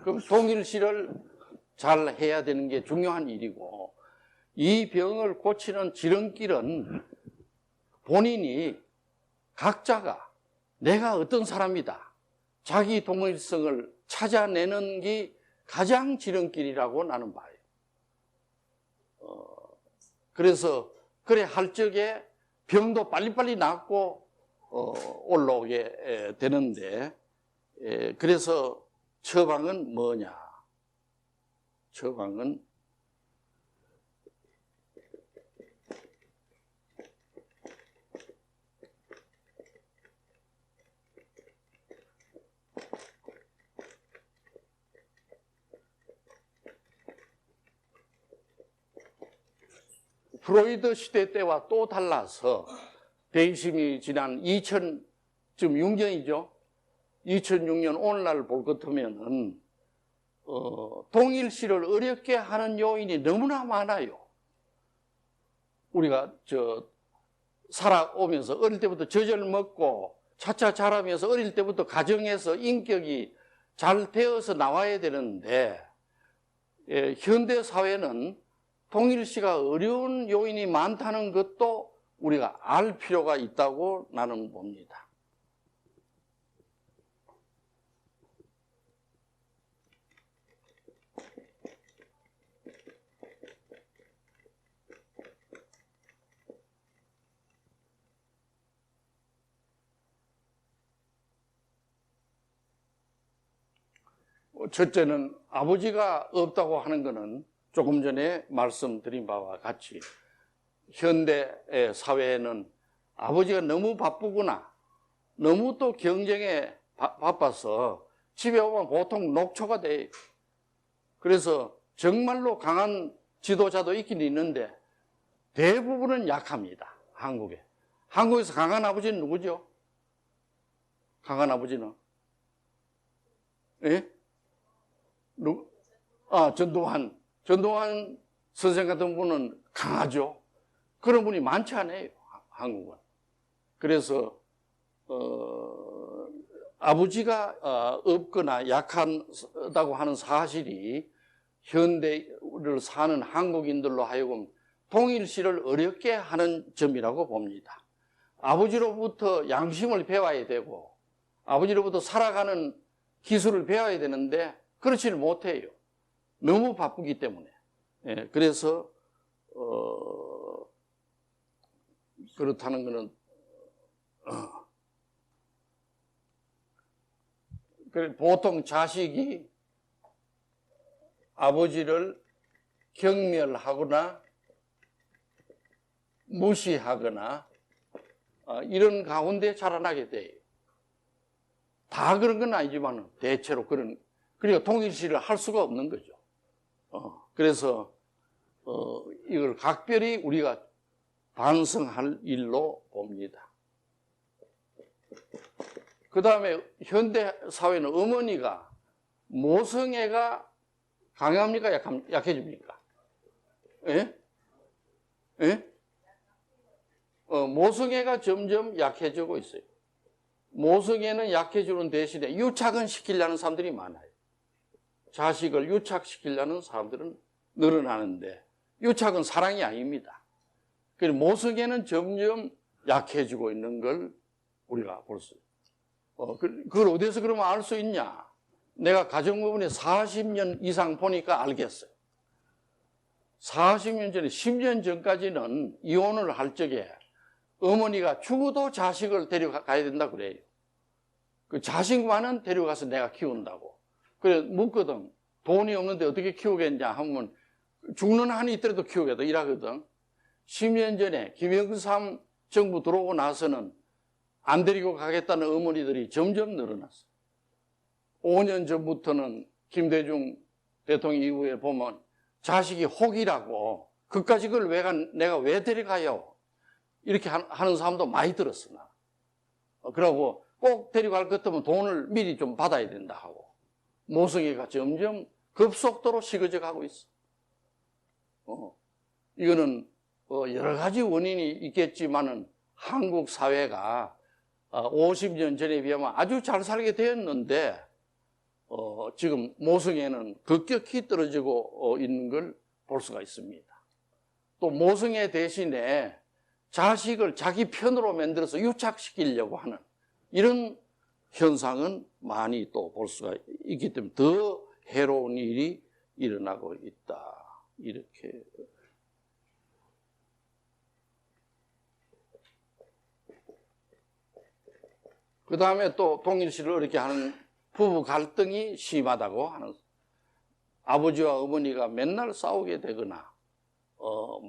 그럼 동일시를 잘 해야 되는 게 중요한 일이고, 이 병을 고치는 지름길은 본인이 각자가 내가 어떤 사람이다, 자기 동일성을 찾아내는 게 가장 지름길이라고 나는 봐요. 그래서 그래 할 적에 병도 빨리빨리 낫고 올라오게 되는데, 그래서 처방은 뭐냐? 처방은 프로이드 시대 때와 또 달라서 대의심이 지난 2006년이죠. 2006년 오늘날 볼 것 같으면은 동일시를 어렵게 하는 요인이 너무나 많아요. 우리가 살아오면서 어릴 때부터 젖을 먹고 차차 자라면서 어릴 때부터 가정에서 인격이 잘 되어서 나와야 되는데, 현대 사회는 동일시가 어려운 요인이 많다는 것도 우리가 알 필요가 있다고 나는 봅니다. 첫째는 아버지가 없다고 하는 것은 조금 전에 말씀드린 바와 같이 현대 사회에는 아버지가 너무 바쁘구나, 너무 또 경쟁에 바빠서 집에 오면 보통 녹초가 돼요. 그래서 정말로 강한 지도자도 있긴 있는데 대부분은 약합니다. 한국에. 한국에서 강한 아버지는 누구죠? 강한 아버지는? 예? 전두환 선생 같은 분은 강하죠. 그런 분이 많지 않아요, 한국은. 그래서 아버지가 없거나 약하다고 하는 사실이 현대를 사는 한국인들로 하여금 동일시를 어렵게 하는 점이라고 봅니다. 아버지로부터 양심을 배워야 되고 아버지로부터 살아가는 기술을 배워야 되는데 그렇지를 못해요. 너무 바쁘기 때문에. 그래서 그렇다는 것은 보통 자식이 아버지를 경멸하거나 무시하거나 이런 가운데 자라나게 돼요. 다 그런 건 아니지만 대체로 그러니까 동일시를 할 수가 없는 거죠. 그래서 이걸 각별히 우리가 반성할 일로 봅니다. 그 다음에 현대 사회는 어머니가 모성애가 강합니까? 약해집니까? 예? 예? 모성애가 점점 약해지고 있어요. 모성애는 약해지는 대신에 유착은 시키려는 사람들이 많아요. 자식을 유착시키려는 사람들은 늘어나는데 유착은 사랑이 아닙니다. 그래서 모성애는 점점 약해지고 있는 걸 우리가 볼 수 있어요. 그걸 어디서 그러면 알 수 있냐? 내가 가정부분에 40년 이상 보니까 알겠어요. 40년 전에 10년 전까지는 이혼을 할 적에 어머니가 죽어도 자식을 데려가야 된다고 그래요. 그 자식만은 데려가서 내가 키운다고. 그래 묻거든. 돈이 없는데 어떻게 키우겠냐 하면 죽는 한이 있더라도 키우겠다 이러거든. 10년 전에 김영삼 정부 들어오고 나서는 안 데리고 가겠다는 어머니들이 점점 늘어났어요. 5년 전부터는 김대중 대통령 이후에 보면 자식이 혹이라고 그까지 그걸 내가 왜 데려가요? 이렇게 하는 사람도 많이 들었으나. 그러고 꼭 데려갈 것 같으면 돈을 미리 좀 받아야 된다 하고. 모성애가 점점 급속도로 식어져 가고 있어. 이거는 여러 가지 원인이 있겠지만은 한국 사회가 50년 전에 비하면 아주 잘 살게 되었는데 지금 모성애는 급격히 떨어지고 있는 걸 볼 수가 있습니다. 또 모성애 대신에 자식을 자기 편으로 만들어서 유착시키려고 하는 이런 현상은 많이 또 볼 수가 있기 때문에 더 해로운 일이 일어나고 있다. 이렇게. 그 다음에 또 동일시를 어렵게 하는 부부 갈등이 심하다고 하는, 아버지와 어머니가 맨날 싸우게 되거나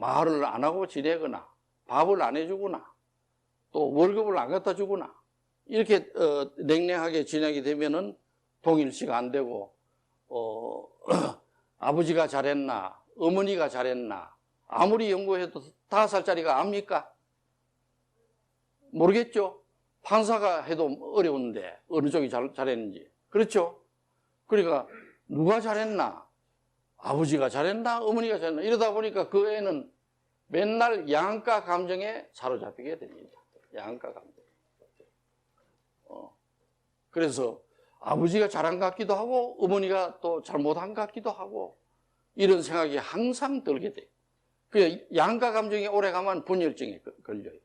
말을 안 하고 지내거나 밥을 안 해주거나 또 월급을 안 갖다 주거나 이렇게 냉랭하게 지내게 되면은 동일시가 안 되고 아버지가 잘했나 어머니가 잘했나 아무리 연구해도 5살짜리가 압니까? 모르겠죠. 판사가 해도 어려운데 어느 쪽이 잘했는지. 그렇죠? 그러니까 누가 잘했나? 아버지가 잘했나? 어머니가 잘했나? 이러다 보니까 그 애는 맨날 양가 감정에 사로잡히게 됩니다. 양가 감정. 그래서 아버지가 잘한 것 같기도 하고 어머니가 또 잘못한 것 같기도 하고 이런 생각이 항상 들게 돼요. 그 양가 감정이 오래가면 분열증에 걸려요.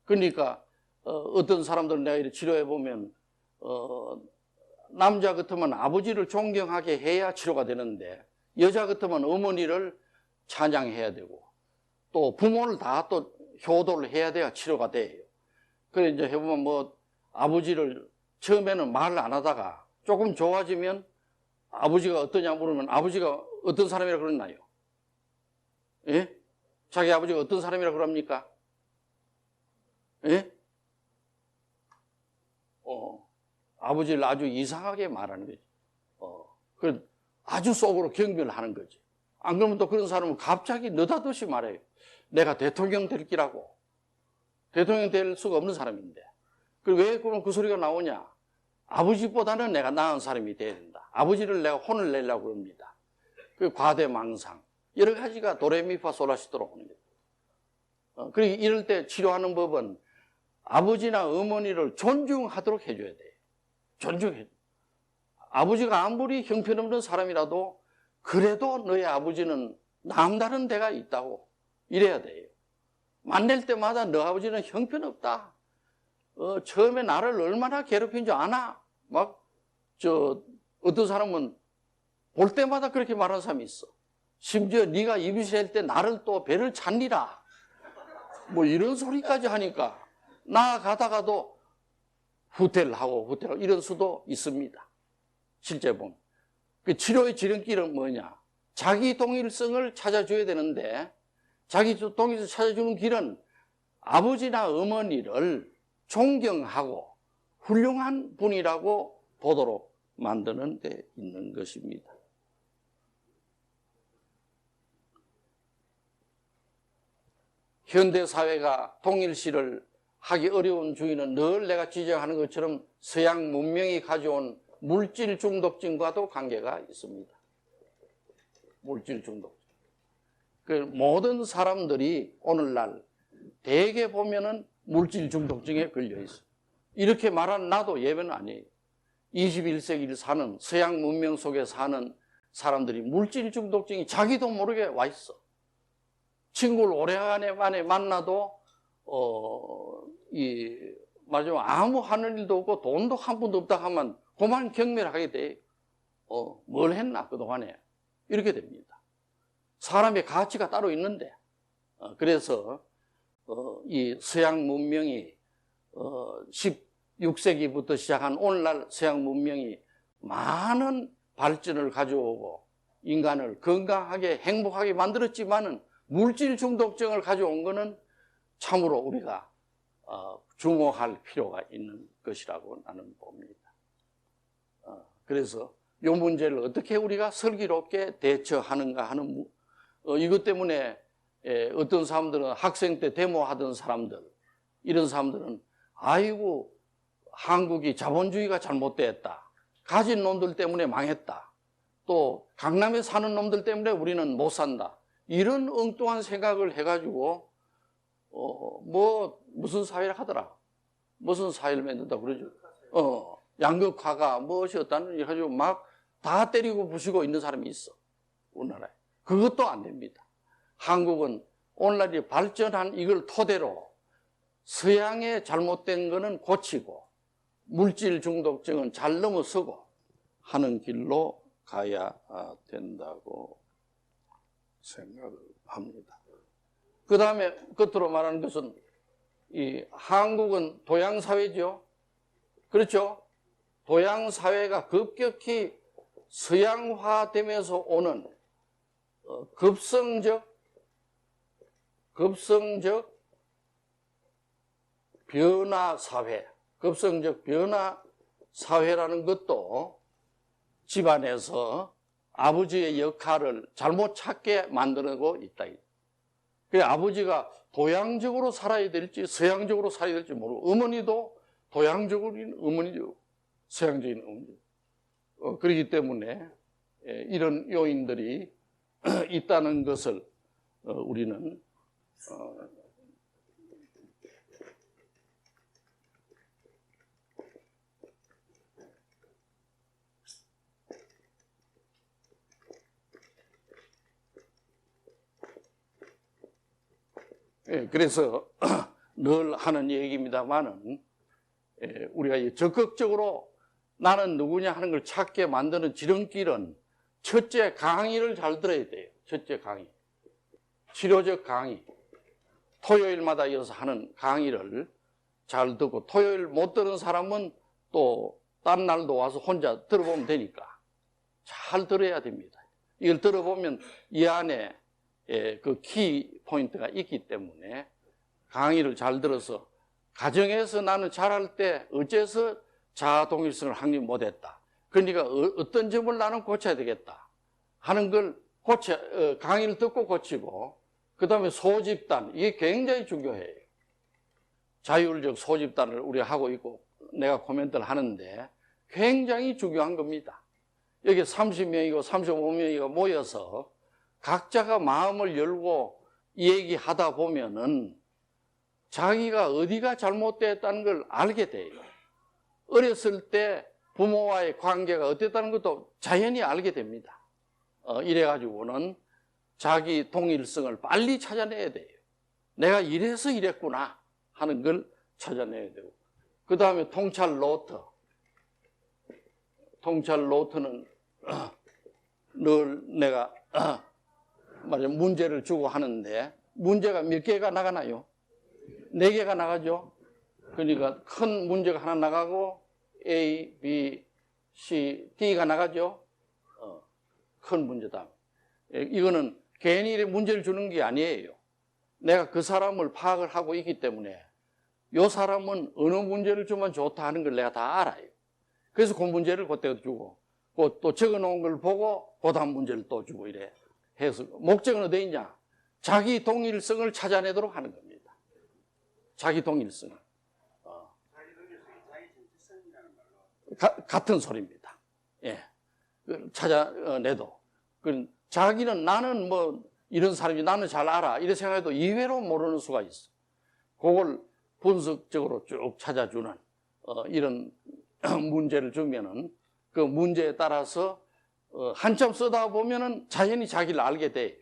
그러니까 어떤 사람들은 내가 이렇게 치료해 보면 남자 같으면 아버지를 존경하게 해야 치료가 되는데 여자 같으면 어머니를 찬양해야 되고 또 부모를 다 또 효도를 해야 돼야 치료가 돼요. 그래 이제 해보면 뭐 아버지를 처음에는 말을 안 하다가 조금 좋아지면 아버지가 어떠냐 물으면 아버지가 어떤 사람이라 그러나요? 예? 자기 아버지가 어떤 사람이라 그럽니까? 예? 아버지를 아주 이상하게 말하는 거지. 그 아주 속으로 경멸하는 거지. 안 그러면 또 그런 사람은 갑자기 느닷없이 말해요. 내가 대통령 될 기라고. 대통령 될 수가 없는 사람인데. 왜 그럼 그 소리가 나오냐? 아버지보다는 내가 나은 사람이 돼야 된다. 아버지를 내가 혼을 내려고 합니다. 그 과대망상. 여러 가지가 도레미파솔라시도로 오는 거예요. 그리고 이럴 때 치료하는 법은 아버지나 어머니를 존중하도록 해줘야 돼요. 존중해. 아버지가 아무리 형편없는 사람이라도 그래도 너의 아버지는 남다른 데가 있다고 이래야 돼요. 만날 때마다 너 아버지는 형편없다. 처음에 나를 얼마나 괴롭힌 줄 아나? 어떤 사람은 볼 때마다 그렇게 말하는 사람이 있어. 심지어 네가 입시할 때 나를 또 배를 찾니라. 뭐 이런 소리까지 하니까 나아가다가도 후퇴를 하고 이런 수도 있습니다. 실제 보면. 그 치료의 지름길은 뭐냐? 자기 동일성을 찾아줘야 되는데 자기 동일성을 찾아주는 길은 아버지나 어머니를 존경하고 훌륭한 분이라고 보도록 만드는 데 있는 것입니다. 현대사회가 동일시를 하기 어려운 주의는 늘 내가 지적하는 것처럼 서양 문명이 가져온 물질 중독증과도 관계가 있습니다. 물질 중독증. 그 모든 사람들이 오늘날 대개 보면은 물질 중독증에 걸려 있어요. 이렇게 말하는 나도 예외는 아니에요. 21세기를 사는 서양 문명 속에 사는 사람들이 물질 중독증이 자기도 모르게 와 있어. 친구를 오래간만에 만나도 말하자면 아무 하는 일도 없고 돈도 한 푼도 없다 하면 그만 경멸하게 돼. 뭘 했나 그동안에 이렇게 됩니다. 사람의 가치가 따로 있는데 그래서 이 서양 문명이 16세기부터 시작한 오늘날 서양 문명이 많은 발전을 가져오고 인간을 건강하게 행복하게 만들었지만은 물질 중독증을 가져온 것은 참으로 우리가 주목할 필요가 있는 것이라고 나는 봅니다. 그래서 이 문제를 어떻게 우리가 슬기롭게 대처하는가 하는 이것 때문에 어떤 사람들은 학생 때 데모하던 사람들 이런 사람들은 아이고 한국이 자본주의가 잘못됐다. 가진 놈들 때문에 망했다. 또 강남에 사는 놈들 때문에 우리는 못 산다. 이런 엉뚱한 생각을 해가지고 무슨 사회를 하더라. 무슨 사회를 만든다 그러죠. 양극화가 무엇이 어떠는 해가지고 막 다 때리고 부수고 있는 사람이 있어. 우리나라에. 그것도 안 됩니다. 한국은 오늘날 발전한 이걸 토대로 서양의 잘못된 거는 고치고 물질 중독증은 잘 넘어서고 하는 길로 가야 된다고 생각을 합니다. 그 다음에 끝으로 말하는 것은 이 한국은 도양사회죠. 그렇죠? 도양사회가 급격히 서양화되면서 오는 급성적 변화 사회, 급성적 변화 사회라는 것도 집안에서 아버지의 역할을 잘못 찾게 만들고 있다. 그래 아버지가 도양적으로 살아야 될지 서양적으로 살아야 될지 모르고 어머니도 도양적인 어머니죠. 서양적인 어머니. 그렇기 때문에 이런 요인들이 있다는 것을 우리는 그래서 늘 하는 얘기입니다만은 우리가 적극적으로 나는 누구냐 하는 걸 찾게 만드는 지름길은 첫째 강의를 잘 들어야 돼요. 첫째 강의. 치료적 강의. 토요일마다 이어서 하는 강의를 잘 듣고 토요일 못 들은 사람은 또 다른 날도 와서 혼자 들어보면 되니까 잘 들어야 됩니다. 이걸 들어보면 이 안에 그 키 포인트가 있기 때문에 강의를 잘 들어서 가정에서 나는 잘할 때 어째서 자아동일성을 확립 못했다. 그러니까 어떤 점을 나는 고쳐야 되겠다 하는 걸 강의를 듣고 고치고 그 다음에 소집단 이게 굉장히 중요해요. 자율적 소집단을 우리가 하고 있고 내가 코멘트를 하는데 굉장히 중요한 겁니다. 여기 30명이고 35명이고 모여서 각자가 마음을 열고 얘기하다 보면은 자기가 어디가 잘못됐다는 걸 알게 돼요. 어렸을 때 부모와의 관계가 어땠다는 것도 자연히 알게 됩니다. 이래가지고는 자기 동일성을 빨리 찾아내야 돼요. 내가 이래서 이랬구나 하는 걸 찾아내야 되고. 그 다음에 통찰 노트. 통찰 노트는 늘 내가 문제를 주고 하는데 문제가 몇 개가 나가나요? 4개가 나가죠. 그러니까 큰 문제가 하나 나가고 A, B, C, D가 나가죠. 큰 문제다. 이거는 괜히 문제를 주는 게 아니에요. 내가 그 사람을 파악을 하고 있기 때문에 이 사람은 어느 문제를 주면 좋다 하는 걸 내가 다 알아요. 그래서 그 문제를 그때 주고 또 적어놓은 걸 보고 그 다음 문제를 또 주고 이래 해서 목적은 어디 있냐? 자기 동일성을 찾아내도록 하는 겁니다. 자기 동일성을. 자기 동일성이 자기 정체성이라는 말로. 같은 소리입니다. 예. 찾아내도. 자기는 나는 뭐 이런 사람이 나는 잘 알아. 이렇게 생각해도 이외로 모르는 수가 있어. 그걸 분석적으로 쭉 찾아주는 이런 문제를 주면은 그 문제에 따라서 한참 쓰다 보면은 자연히 자기를 알게 돼요.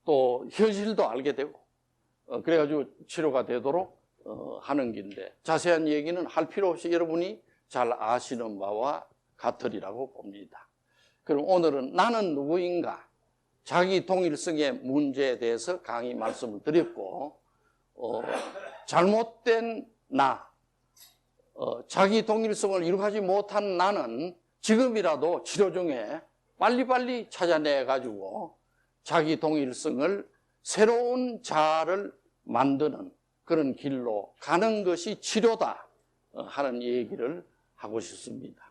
또 현실도 알게 되고 그래가지고 치료가 되도록 하는 길인데 자세한 얘기는 할 필요 없이 여러분이 잘 아시는 바와 같으리라고 봅니다. 그럼 오늘은 나는 누구인가? 자기 동일성의 문제에 대해서 강의 말씀을 드렸고 잘못된 나, 자기 동일성을 이룩하지 못한 나는 지금이라도 치료 중에 빨리빨리 찾아내가지고 자기 동일성을 새로운 자아를 만드는 그런 길로 가는 것이 치료다 하는 얘기를 하고 싶습니다.